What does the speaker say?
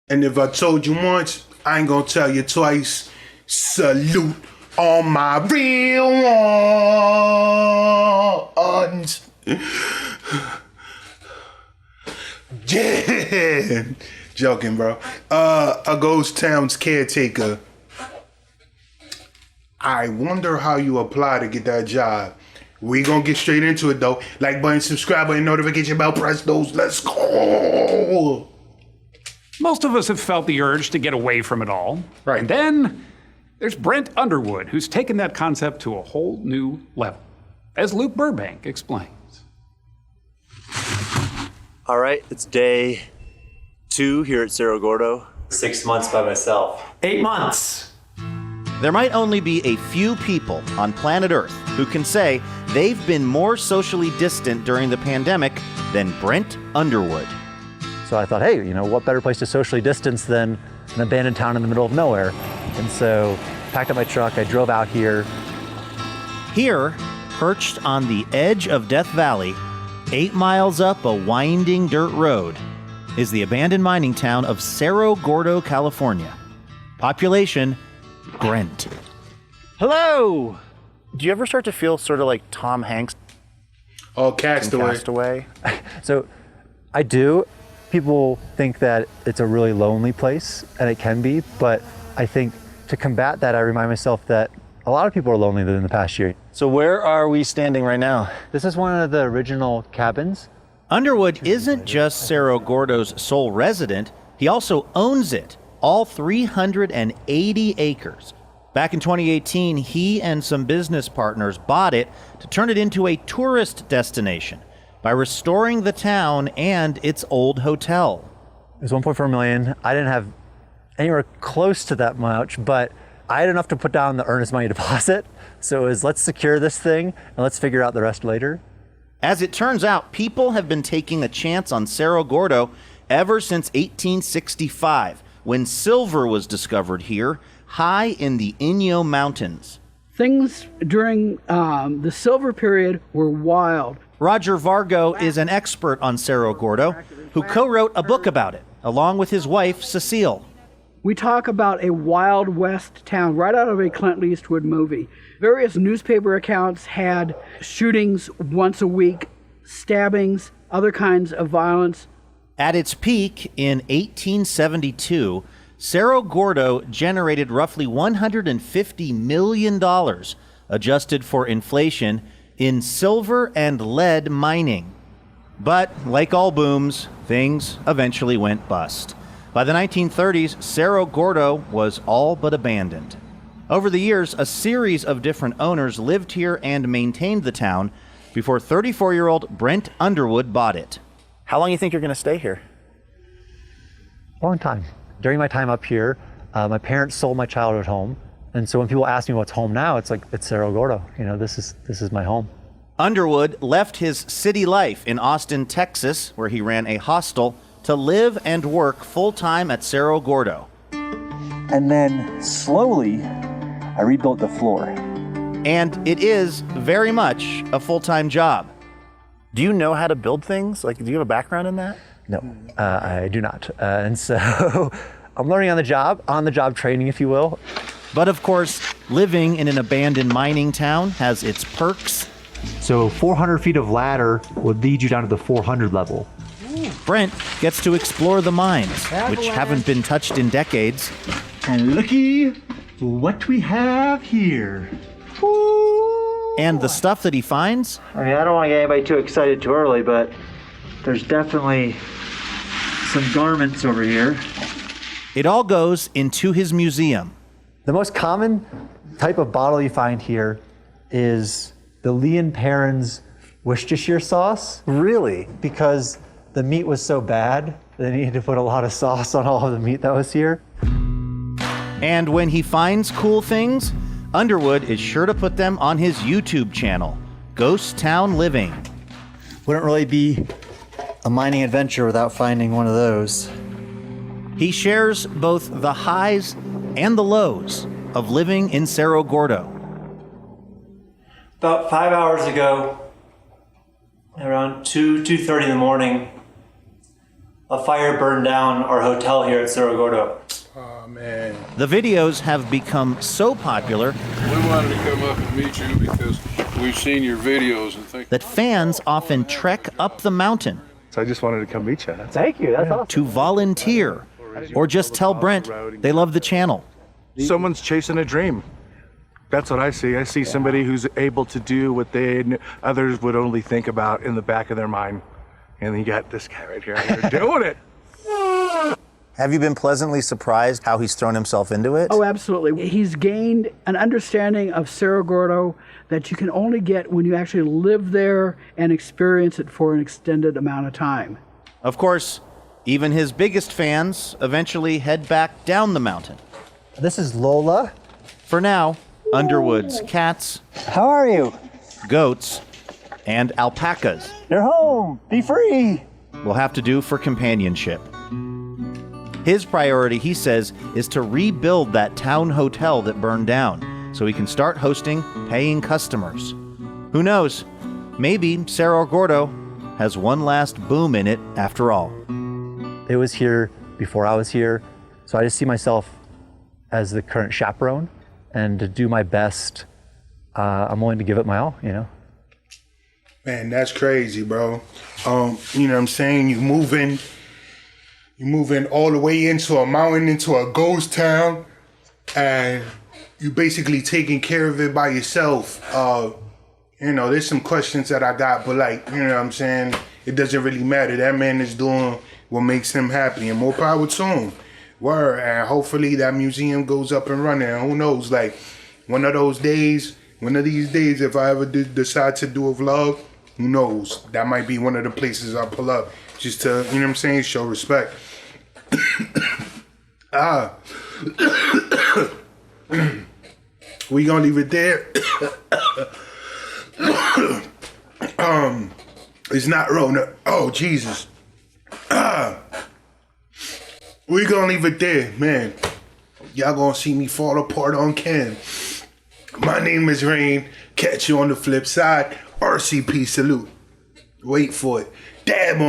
And if I told you once, I ain't gonna tell you twice. Salute all my real ones. Yeah. Joking, bro. A ghost town's caretaker. I wonder how you apply to get that job. We gonna get straight into it though. Like button, subscribe button, notification bell, press those. Let's go. Most of us have felt the urge to get away from it all. Right. And then there's Brent Underwood, who's taken that concept to a whole new level, as Luke Burbank explains. All right, it's day 2 here at Cerro Gordo. 6 months by myself. 8 months. There might only be a few people on planet Earth who can say they've been more socially distant during the pandemic than Brent Underwood. So I thought, hey, you know, what better place to socially distance than an abandoned town in the middle of nowhere? And so packed up my truck, I drove out here. Here, perched on the edge of Death Valley, 8 miles up a winding dirt road, is the abandoned mining town of Cerro Gordo, California. Population, Brent. Hello! Do you ever start to feel sort of like Tom Hanks? Oh, Castaway. Castaway. So I do. People think that it's a really lonely place, and it can be, but I think to combat that, I remind myself that a lot of people are lonely in the past year. So where are we standing right now? This is one of the original cabins. Underwood isn't just Cerro Gordo's sole resident, he also owns it, all 380 acres. Back in 2018, he and some business partners bought it to turn it into a tourist destination by restoring the town and its old hotel. It was 1.4 million. I didn't have anywhere close to that much, but I had enough to put down the earnest money deposit. So it was, let's secure this thing and let's figure out the rest later. As it turns out, people have been taking a chance on Cerro Gordo ever since 1865, when silver was discovered here, high in the Inyo Mountains. Things during the silver period were wild. Roger Vargo is an expert on Cerro Gordo, who co-wrote a book about it, along with his wife, Cecile. We talk about a Wild West town right out of a Clint Eastwood movie. Various newspaper accounts had shootings once a week, stabbings, other kinds of violence. At its peak in 1872, Cerro Gordo generated roughly $150 million, adjusted for inflation, in silver and lead mining. But like all booms, things eventually went bust. By the 1930s, Cerro Gordo was all but abandoned. Over the years, a series of different owners lived here and maintained the town before 34-year-old Brent Underwood bought it. How long do you think you're going to stay here? A long time. During my time up here, my parents sold my childhood home. And so when people ask me what's home now, it's like, it's Cerro Gordo. You know, this is my home. Underwood left his city life in Austin, Texas, where he ran a hostel, to live and work full-time at Cerro Gordo. And then slowly, I rebuilt the floor. And it is very much a full-time job. Do you know how to build things? Like, do you have a background in that? No, I do not. And so I'm learning on the job training, if you will. But of course, living in an abandoned mining town has its perks. So 400 feet of ladder would lead you down to the 400 level. Brent gets to explore the mines, which haven't been touched in decades. And looky what we have here. And the stuff that he finds? I mean, I don't want to get anybody too excited too early, but there's definitely some garments over here. It all goes into his museum. The most common type of bottle you find here is the Lee & Perrins Worcestershire sauce. Really? Because the meat was so bad, they needed to put a lot of sauce on all of the meat that was here. And when he finds cool things, Underwood is sure to put them on his YouTube channel, Ghost Town Living. Wouldn't really be a mining adventure without finding one of those. He shares both the highs and the lows of living in Cerro Gordo. About 5 hours ago, around 2:30 in the morning, A fire burned down our hotel here at Cerro Gordo. Oh, man. The videos have become so popular We wanted to come up and meet you because we've seen your videos and think that fans often trek up the mountain So I just wanted to come meet you. Thank you. That's awesome. to volunteer or just tell Brent they love the channel. Someone's chasing a dream. That's what I see. I see somebody who's able to do what others would only think about in the back of their mind. And then you got this guy right here, and they're doing it. Have you been pleasantly surprised how he's thrown himself into it? Oh, absolutely. He's gained an understanding of Cerro Gordo that you can only get when you actually live there and experience it for an extended amount of time. Of course, even his biggest fans eventually head back down the mountain. This is Lola. For now, Underwood's cats, How are you? goats, and alpacas You're home. Be free. will have to do for companionship. His priority, he says, is to rebuild that town hotel that burned down so he can start hosting paying customers. Who knows? Maybe Cerro Gordo has one last boom in it after all. It was here before I was here, so I just see myself as the current chaperone, and to do my best, I'm willing to give it my all, you know? Man, that's crazy, bro. You know what I'm saying? You're moving all the way into a mountain, into a ghost town, and you basically taking care of it by yourself. You know, there's some questions that I got, but like, you know what I'm saying? It doesn't really matter. That man is doing what makes him happy, and more power to him. Word, and hopefully that museum goes up and running. And who knows, like, one of these days, if I ever decide to do a vlog, who knows? That might be one of the places I pull up just to, you know what I'm saying, show respect. We gonna leave it there. It's not Rona. Oh, Jesus. We gonna leave it there, man. Y'all gonna see me fall apart on Ken. My name is Rain. Catch you on the flip side. RCP salute. Wait for it. Dab on.